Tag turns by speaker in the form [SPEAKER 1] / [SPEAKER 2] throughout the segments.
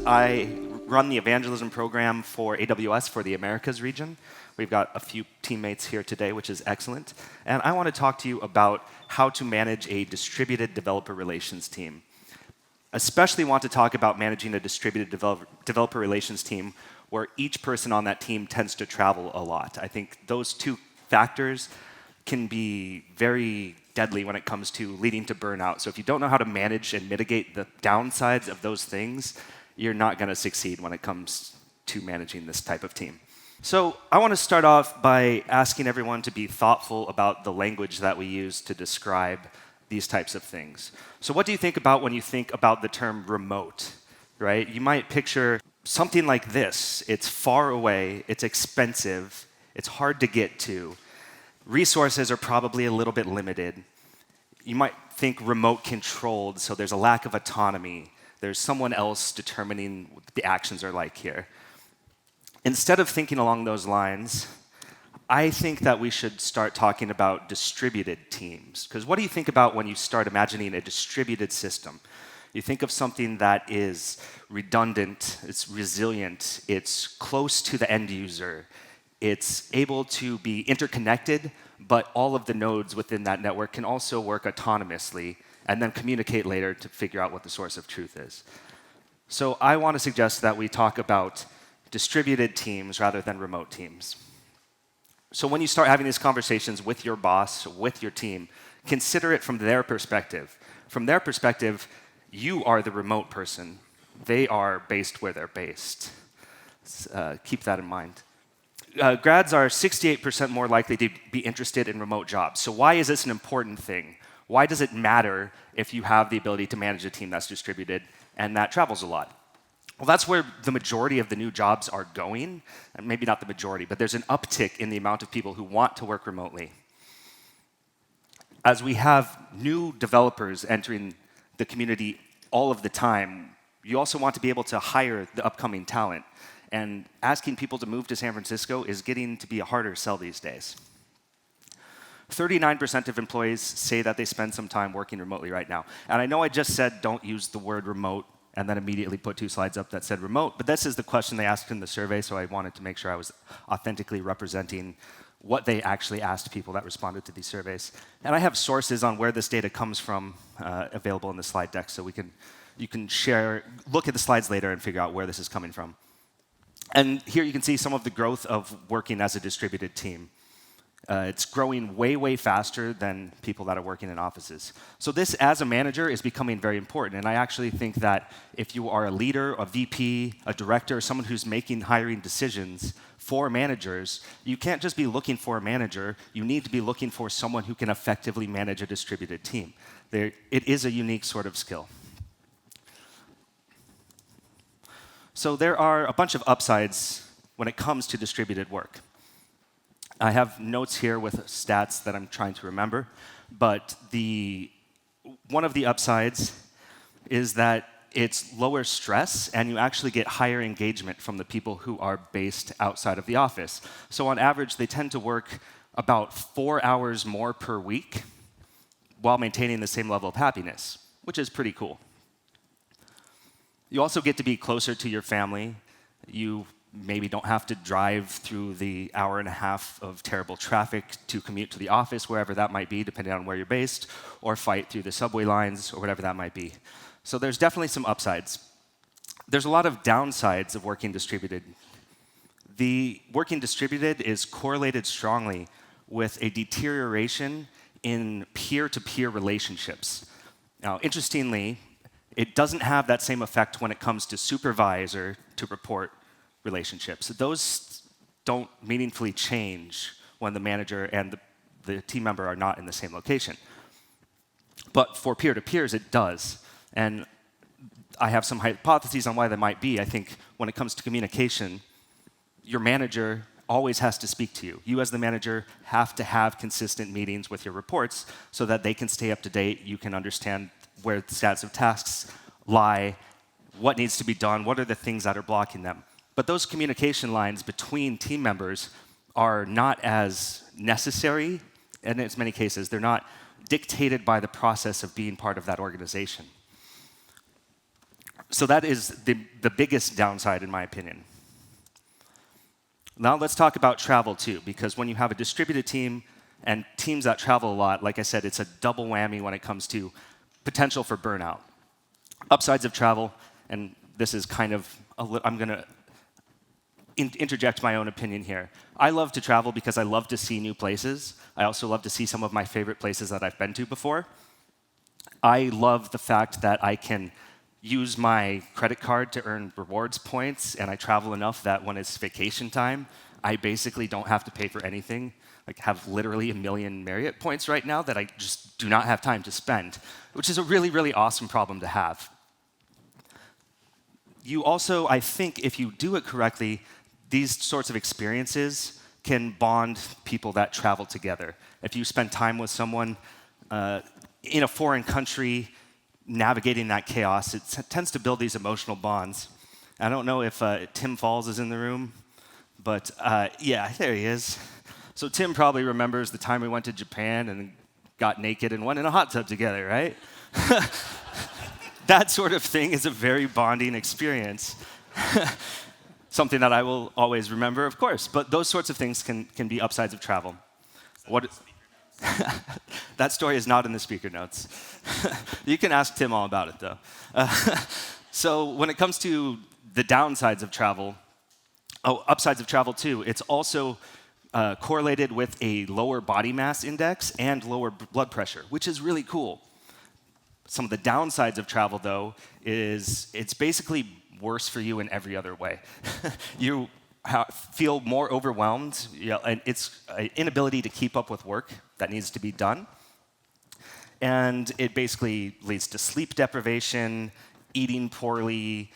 [SPEAKER 1] I run the evangelism program for AWS for the Americas region. We've got a few teammates here today, which is excellent. And I want to talk to you about how to manage a distributed developer relations team. Especially want to talk about managing a distributed developer relations team where each person on that team tends to travel a lot. I think those two factors can be very deadly when it comes to leading to burnout. So if you don't know how to manage and mitigate the downsides of those things, you're not going to succeed when it comes to managing this type of team. So I want to start off by asking everyone to be thoughtful about the language that we use to describe these types of things. So what do you think about when you think about the term remote, right? You might picture something like this. It's far away, it's expensive, it's hard to get to. Resources are probably a little bit limited. You might think remote controlled, so there's a lack of autonomy. There's someone else determining what the actions are like here. Instead of thinking along those lines, I think that we should start talking about distributed teams. Because what do you think about when you start imagining a distributed system? You think of something that is redundant, it's resilient, it's close to the end user, it's able to be interconnected, but all of the nodes within that network can also work autonomously and then communicate later to figure out what the source of truth is. So I want to suggest that we talk about distributed teams rather than remote teams. So when you start having these conversations with your boss, with your team, consider it from their perspective. From their perspective, you are the remote person. They are based where they're based. Keep that in mind. Grads are 68% more likely to be interested in remote jobs. So why is this an important thing? Why does it matter if you have the ability to manage a team that's distributed and that travels a lot? Well, that's where the majority of the new jobs are going. And maybe not the majority, but there's an uptick in the amount of people who want to work remotely. As we have new developers entering the community all of the time, you also want to be able to hire the upcoming talent. And asking people to move to San Francisco is getting to be a harder sell these days. 39% of employees say that they spend some time working remotely right now. And I know I just said don't use the word remote and then immediately put 2 slides up that said remote, but this is the question they asked in the survey, so I wanted to make sure I was authentically representing what they actually asked people that responded to these surveys. And I have sources on where this data comes from available in the slide deck, so you can look at the slides later and figure out where this is coming from. And here you can see some of the growth of working as a distributed team. It's growing way, way faster than people that are working in offices. So this, as a manager, is becoming very important. And I actually think that if you are a leader, a VP, a director, someone who's making hiring decisions for managers, you can't just be looking for a manager. You need to be looking for someone who can effectively manage a distributed team. It is a unique sort of skill. So there are a bunch of upsides when it comes to distributed work. I have notes here with stats that I'm trying to remember, but one of the upsides is that it's lower stress and you actually get higher engagement from the people who are based outside of the office. So on average, they tend to work about 4 hours more per week while maintaining the same level of happiness, which is pretty cool. You also get to be closer to your family. You maybe don't have to drive through the hour and a half of terrible traffic to commute to the office, wherever that might be, depending on where you're based, or fight through the subway lines, or whatever that might be. So there's definitely some upsides. There's a lot of downsides of working distributed. The working distributed is correlated strongly with a deterioration in peer-to-peer relationships. Now, interestingly, it doesn't have that same effect when it comes to supervisor to report relationships. Those don't meaningfully change when the manager and the team member are not in the same location. But for peer-to-peers, it does. And I have some hypotheses on why that might be. I think when it comes to communication, your manager always has to speak to you. You as the manager have to have consistent meetings with your reports so that they can stay up to date, you can understand where the status of tasks lie, what needs to be done, what are the things that are blocking them. But those communication lines between team members are not as necessary, and in many cases, they're not dictated by the process of being part of that organization. So that is the biggest downside, in my opinion. Now let's talk about travel too, because when you have a distributed team and teams that travel a lot, like I said, it's a double whammy when it comes to potential for burnout. Upsides of travel, and this is kind of, I'm going to interject my own opinion here. I love to travel because I love to see new places. I also love to see some of my favorite places that I've been to before. I love the fact that I can use my credit card to earn rewards points, and I travel enough that when it's vacation time, I basically don't have to pay for anything. I have literally 1 million Marriott points right now that I just do not have time to spend, which is a really, really awesome problem to have. You also, I think, if you do it correctly, these sorts of experiences can bond people that travel together. If you spend time with someone in a foreign country, navigating that chaos, it tends to build these emotional bonds. I don't know if Tim Falls is in the room, but yeah, there he is. So Tim probably remembers the time we went to Japan and got naked and went in a hot tub together, right? That sort of thing is a very bonding experience. Something that I will always remember, of course, but those sorts of things can be upsides of travel. That story is not in the speaker notes. You can ask Tim all about it, though. So when it comes to the downsides of travel, upsides of travel too, it's also correlated with a lower body mass index and lower blood pressure, which is really cool. Some of the downsides of travel, though, is it's basically worse for you in every other way. You feel more overwhelmed, and it's an inability to keep up with work that needs to be done. And it basically leads to sleep deprivation, eating poorly,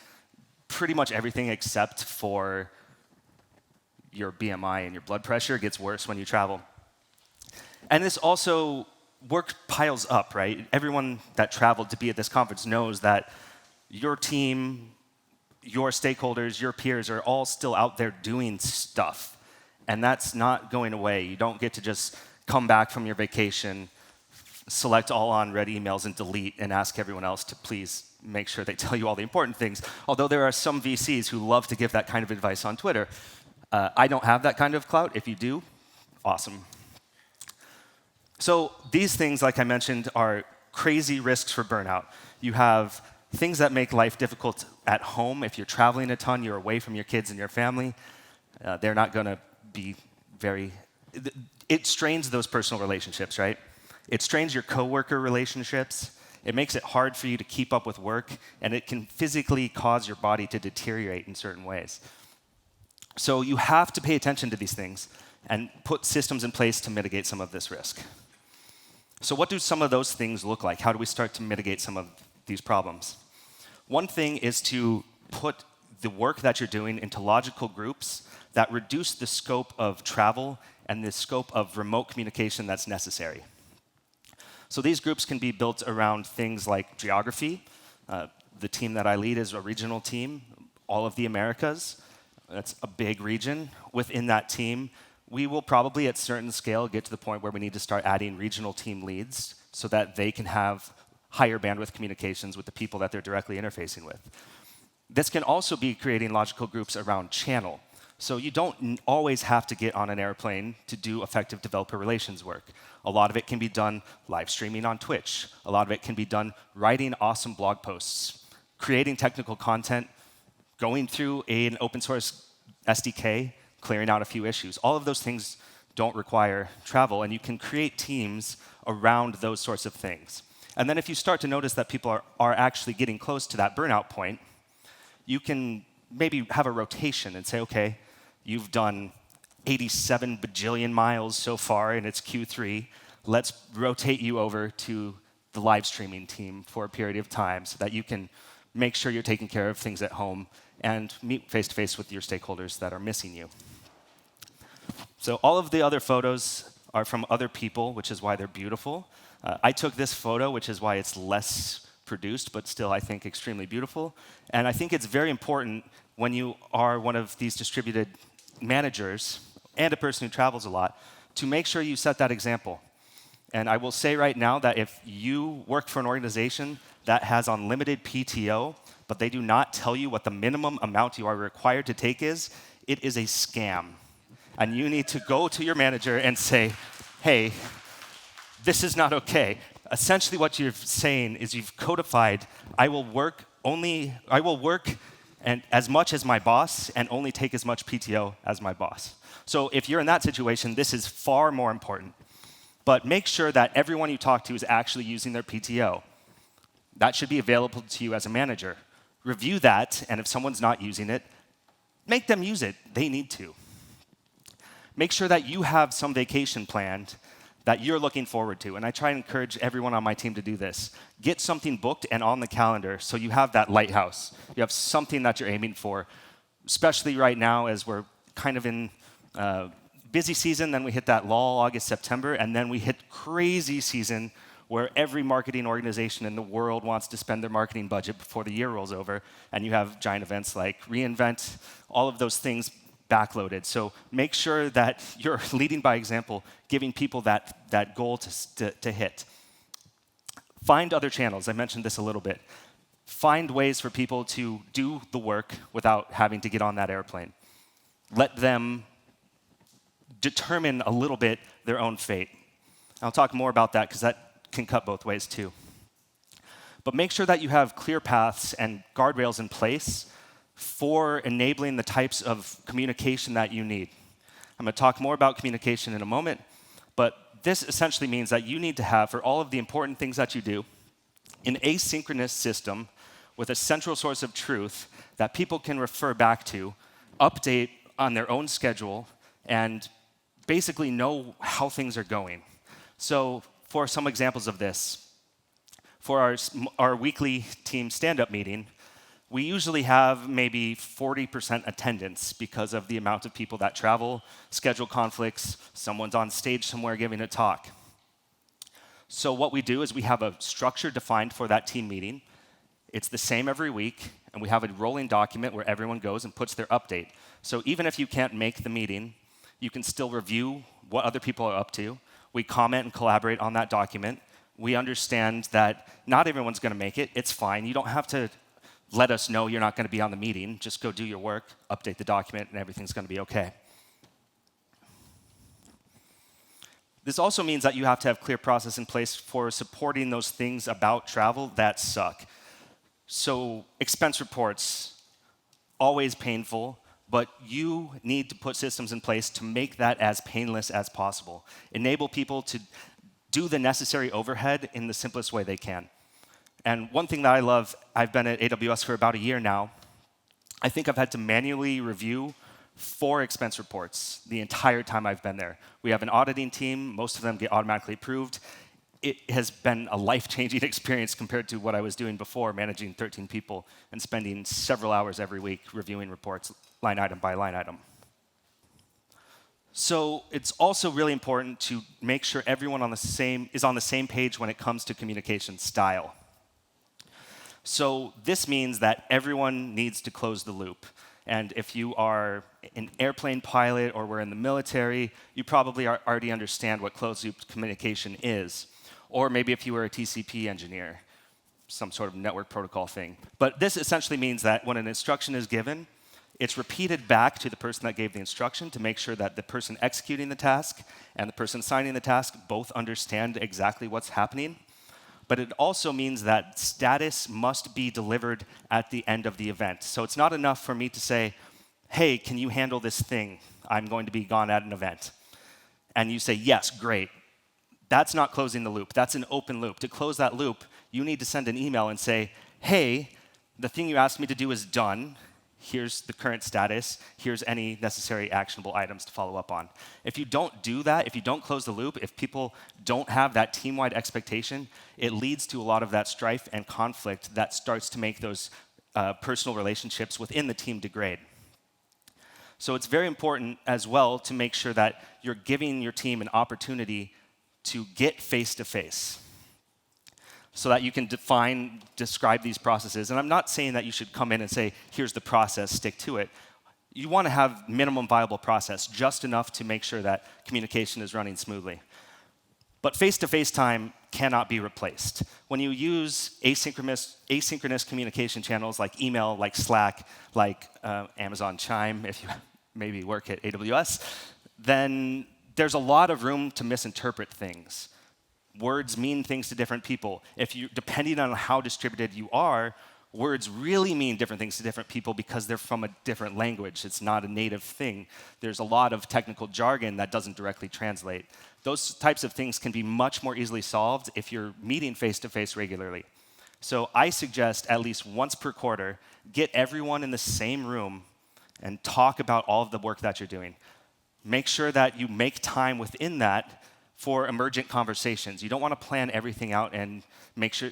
[SPEAKER 1] pretty much everything except for your BMI and your blood pressure gets worse when you travel. And this also, work piles up, right? Everyone that traveled to be at this conference knows that your team, your stakeholders, your peers are all still out there doing stuff. And that's not going away. You don't get to just come back from your vacation, select all on read emails and delete and ask everyone else to please make sure they tell you all the important things. Although there are some VCs who love to give that kind of advice on Twitter. I don't have that kind of clout. If you do, awesome. So these things, like I mentioned, are crazy risks for burnout. You have things that make life difficult at home. If you're traveling a ton, you're away from your kids and your family, they're not going to be very... It strains those personal relationships, right? It strains your coworker relationships. It makes it hard for you to keep up with work, and it can physically cause your body to deteriorate in certain ways. So you have to pay attention to these things and put systems in place to mitigate some of this risk. So what do some of those things look like? How do we start to mitigate some of these problems? One thing is to put the work that you're doing into logical groups that reduce the scope of travel and the scope of remote communication that's necessary. So these groups can be built around things like geography. The team that I lead is a regional team, all of the Americas. That's a big region. Within that team, we will probably at certain scale get to the point where we need to start adding regional team leads so that they can have higher bandwidth communications with the people that they're directly interfacing with. This can also be creating logical groups around channel. So you don't always have to get on an airplane to do effective developer relations work. A lot of it can be done live streaming on Twitch. A lot of it can be done writing awesome blog posts, creating technical content, going through an open source SDK, clearing out a few issues. All of those things don't require travel, and you can create teams around those sorts of things. And then if you start to notice that people are actually getting close to that burnout point, you can maybe have a rotation and say, okay, you've done 87 bajillion miles so far, and it's Q3. Let's rotate you over to the live streaming team for a period of time so that you can make sure you're taking care of things at home and meet face-to-face with your stakeholders that are missing you. So all of the other photos are from other people, which is why they're beautiful. I took this photo, which is why it's less produced, but still, I think, extremely beautiful. And I think it's very important when you are one of these distributed managers and a person who travels a lot to make sure you set that example. And I will say right now that if you work for an organization that has unlimited PTO, but they do not tell you what the minimum amount you are required to take is, it is a scam. And you need to go to your manager and say, hey, this is not okay. Essentially what you're saying is you've codified, I will work and as much as my boss and only take as much PTO as my boss. So if you're in that situation, this is far more important. But make sure that everyone you talk to is actually using their PTO. That should be available to you as a manager. Review that, and if someone's not using it, make them use it. They need to. Make sure that you have some vacation planned that you're looking forward to. And I try and encourage everyone on my team to do this. Get something booked and on the calendar so you have that lighthouse. You have something that you're aiming for, especially right now as we're kind of in busy season, then we hit that lull, August, September, and then we hit crazy season where every marketing organization in the world wants to spend their marketing budget before the year rolls over, and you have giant events like reInvent, all of those things backloaded. So make sure that you're leading by example, giving people that goal to hit. Find other channels. I mentioned this a little bit. Find ways for people to do the work without having to get on that airplane. Let them determine a little bit their own fate. I'll talk more about that because that can cut both ways too. But make sure that you have clear paths and guardrails in place for enabling the types of communication that you need. I'm going to talk more about communication in a moment, but this essentially means that you need to have, for all of the important things that you do, an asynchronous system with a central source of truth that people can refer back to, update on their own schedule, and basically know how things are going. So for some examples of this, for our weekly team stand-up meeting, we usually have maybe 40% attendance because of the amount of people that travel, schedule conflicts, someone's on stage somewhere giving a talk. So what we do is we have a structure defined for that team meeting. It's the same every week, and we have a rolling document where everyone goes and puts their update. So even if you can't make the meeting, you can still review what other people are up to. We comment and collaborate on that document. We understand that not everyone's going to make it. It's fine. You don't have to let us know you're not going to be on the meeting. Just go do your work, update the document, and everything's going to be okay. This also means that you have to have clear process in place for supporting those things about travel that suck. So expense reports, always painful, but you need to put systems in place to make that as painless as possible. Enable people to do the necessary overhead in the simplest way they can. And one thing that I love, I've been at AWS for about a year now, I think I've had to manually review 4 expense reports the entire time I've been there. We have an auditing team, most of them get automatically approved. It has been a life-changing experience compared to what I was doing before, managing 13 people and spending several hours every week reviewing reports line item by line item. So it's also really important to make sure everyone is on the same page when it comes to communication style. So this means that everyone needs to close the loop. And if you are an airplane pilot or we're in the military, you probably already understand what closed loop communication is. Or maybe if you were a TCP engineer, some sort of network protocol thing. But this essentially means that when an instruction is given, it's repeated back to the person that gave the instruction to make sure that the person executing the task and the person signing the task both understand exactly what's happening. But it also means that status must be delivered at the end of the event. So it's not enough for me to say, hey, can you handle this thing? I'm going to be gone at an event. And you say, yes, great. That's not closing the loop. That's an open loop. To close that loop, you need to send an email and say, hey, the thing you asked me to do is done. Here's the current status. Here's any necessary actionable items to follow up on. If you don't do that, if you don't close the loop, if people don't have that team-wide expectation, it leads to a lot of that strife and conflict that starts to make those personal relationships within the team degrade. So it's very important as well to make sure that you're giving your team an opportunity to get face-to-face so that you can describe these processes. And I'm not saying that you should come in and say, here's the process, stick to it. You want to have minimum viable process, just enough to make sure that communication is running smoothly. But face-to-face time cannot be replaced. When you use asynchronous communication channels like email, like Slack, like Amazon Chime, if you maybe work at AWS, then there's a lot of room to misinterpret things. Words mean things to different people. Depending on how distributed you are, words really mean different things to different people because they're from a different language. It's not a native thing. There's a lot of technical jargon that doesn't directly translate. Those types of things can be much more easily solved if you're meeting face-to-face regularly. So I suggest at least once per quarter, get everyone in the same room and talk about all of the work that you're doing. Make sure that you make time within that for emergent conversations. You don't want to plan everything out and make sure,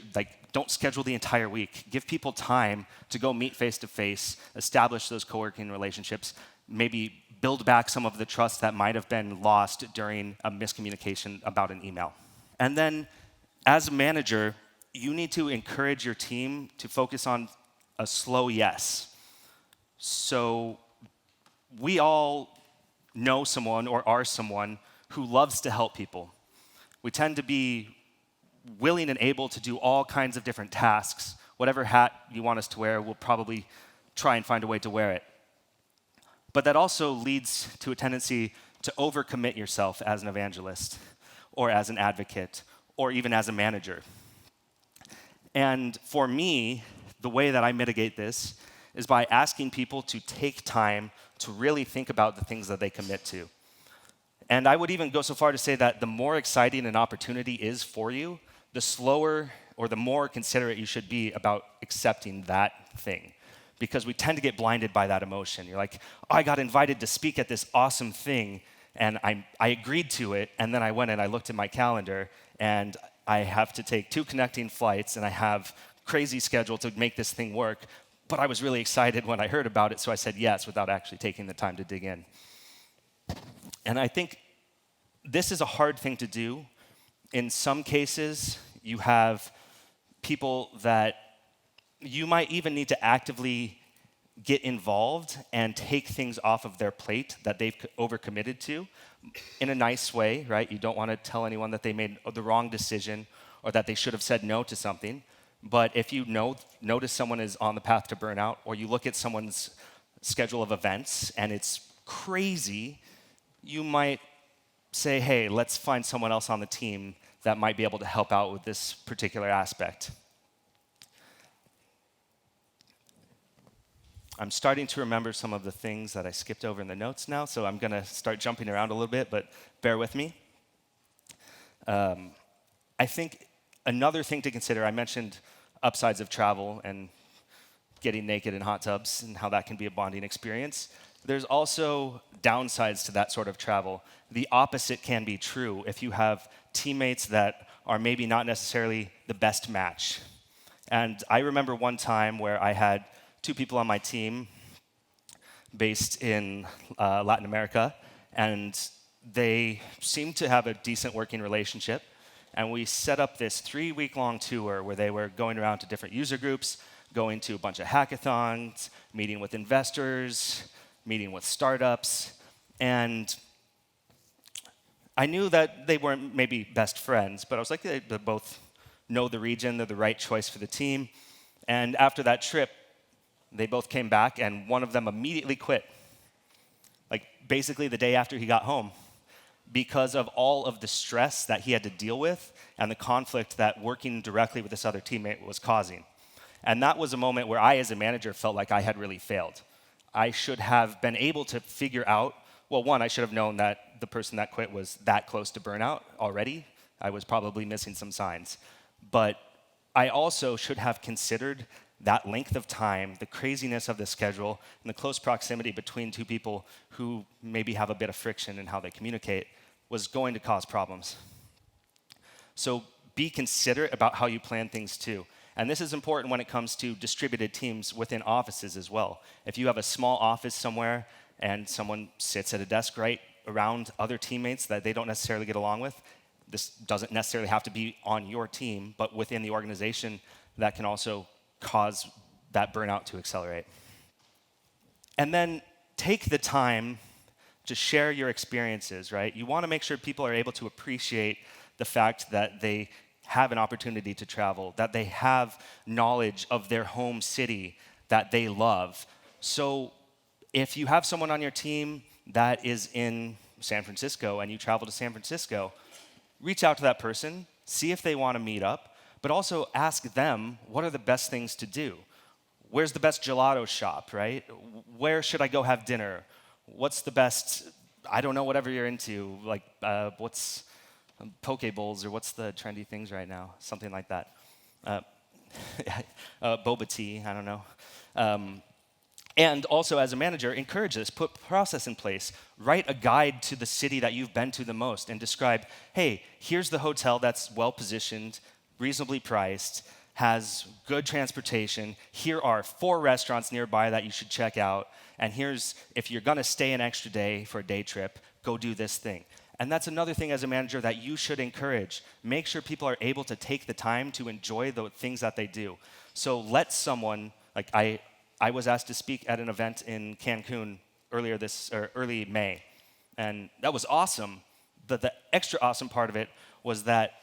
[SPEAKER 1] don't schedule the entire week. Give people time to go meet face-to-face, establish those co-working relationships, maybe build back some of the trust that might have been lost during a miscommunication about an email. And then, as a manager, you need to encourage your team to focus on a slow yes. So we all know someone or are someone who loves to help people. We tend to be willing and able to do all kinds of different tasks. Whatever hat you want us to wear, we'll probably try and find a way to wear it. But that also leads to a tendency to overcommit yourself as an evangelist, or as an advocate, or even as a manager. And for me, the way that I mitigate this is by asking people to take time to really think about the things that they commit to. And I would even go so far to say that the more exciting an opportunity is for you, the slower or the more considerate you should be about accepting that thing. Because we tend to get blinded by that emotion. You're like, oh, I got invited to speak at this awesome thing, and I agreed to it, and then I went and I looked at my calendar, and I have to take 2 connecting flights, and I have crazy schedule to make this thing work, but I was really excited when I heard about it, so I said yes without actually taking the time to dig in. And I think this is a hard thing to do. In some cases, you have people that you might even need to actively get involved and take things off of their plate that they've overcommitted to in a nice way, right? You don't want to tell anyone that they made the wrong decision or that they should have said no to something. But if you notice someone is on the path to burnout, or you look at someone's schedule of events and it's crazy, you might say, hey, let's find someone else on the team that might be able to help out with this particular aspect. I'm starting to remember some of the things that I skipped over in the notes now, so I'm going to start jumping around a little bit, but bear with me. I think another thing to consider, I mentioned upsides of travel and getting naked in hot tubs and how that can be a bonding experience. There's also downsides to that sort of travel. The opposite can be true if you have teammates that are maybe not necessarily the best match. And I remember one time where I had 2 people on my team based in Latin America, and they seemed to have a decent working relationship. And we set up this 3-week-long tour where they were going around to different user groups, going to a bunch of hackathons, meeting with investors, meeting with startups. And I knew that they weren't maybe best friends, but I was like, they both know the region, they're the right choice for the team. And after that trip, they both came back, and one of them immediately quit, like basically the day after he got home, because of all of the stress that he had to deal with and the conflict that working directly with this other teammate was causing. And that was a moment where I, as a manager, felt like I had really failed. I should have been able to figure out, well, one, I should have known that the person that quit was that close to burnout already. I was probably missing some signs. But I also should have considered that length of time, the craziness of the schedule, and the close proximity between 2 people who maybe have a bit of friction in how they communicate was going to cause problems. So be considerate about how you plan things too. And this is important when it comes to distributed teams within offices as well. If you have a small office somewhere and someone sits at a desk right around other teammates that they don't necessarily get along with, this doesn't necessarily have to be on your team, but within the organization, that can also cause that burnout to accelerate. And then take the time to share your experiences, right? You want to make sure people are able to appreciate the fact that they have an opportunity to travel, that they have knowledge of their home city that they love. So if you have someone on your team that is in San Francisco and you travel to San Francisco, reach out to that person, see if they want to meet up, but also ask them, what are the best things to do? Where's the best gelato shop, right? Where should I go have dinner? What's the best, I don't know, whatever you're into, like what's poke bowls, or what's the trendy things right now? Something like that. Boba tea, I don't know. And also, as a manager, encourage this. Put process in place. Write a guide to the city that you've been to the most and describe, hey, here's the hotel that's well-positioned, reasonably priced, has good transportation. Here are 4 restaurants nearby that you should check out. And here's, if you're going to stay an extra day for a day trip, go do this thing. And that's another thing as a manager that you should encourage. Make sure people are able to take the time to enjoy the things that they do. So let someone, like I was asked to speak at an event in Cancun early May, and that was awesome. But the extra awesome part of it was that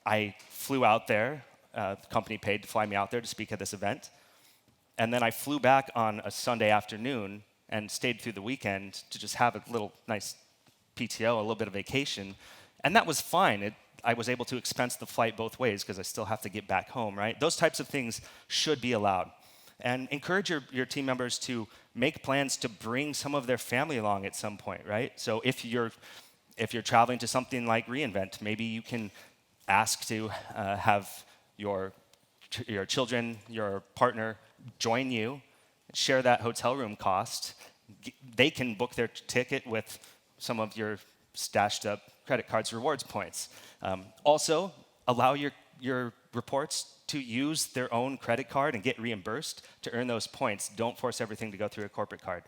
[SPEAKER 1] I flew out there. The company paid to fly me out there to speak at this event, and then I flew back on a Sunday afternoon and stayed through the weekend to just have a little nice PTO, a little bit of vacation, and that was fine. I was able to expense the flight both ways because I still have to get back home, right? Those types of things should be allowed. And encourage your team members to make plans to bring some of their family along at some point, right? So if you're traveling to something like reInvent, maybe you can ask to have your children, your partner join you, share that hotel room cost. They can book their ticket with some of your stashed up credit cards rewards points. Also, allow your reports to use their own credit card and get reimbursed to earn those points. Don't force everything to go through a corporate card.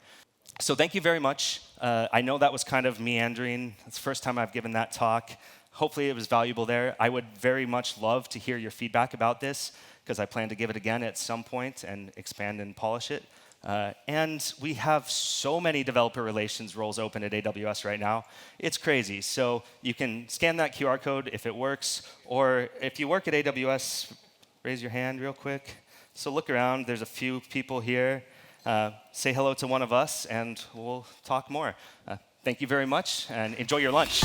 [SPEAKER 1] So thank you very much. I know that was kind of meandering. It's the first time I've given that talk. Hopefully it was valuable there. I would very much love to hear your feedback about this because I plan to give it again at some point and expand and polish it. And we have so many developer relations roles open at AWS right now. It's crazy. So you can scan that QR code if it works, or if you work at AWS, raise your hand real quick. So look around. There's a few people here. Say hello to one of us, and we'll talk more. Thank you very much, and enjoy your lunch.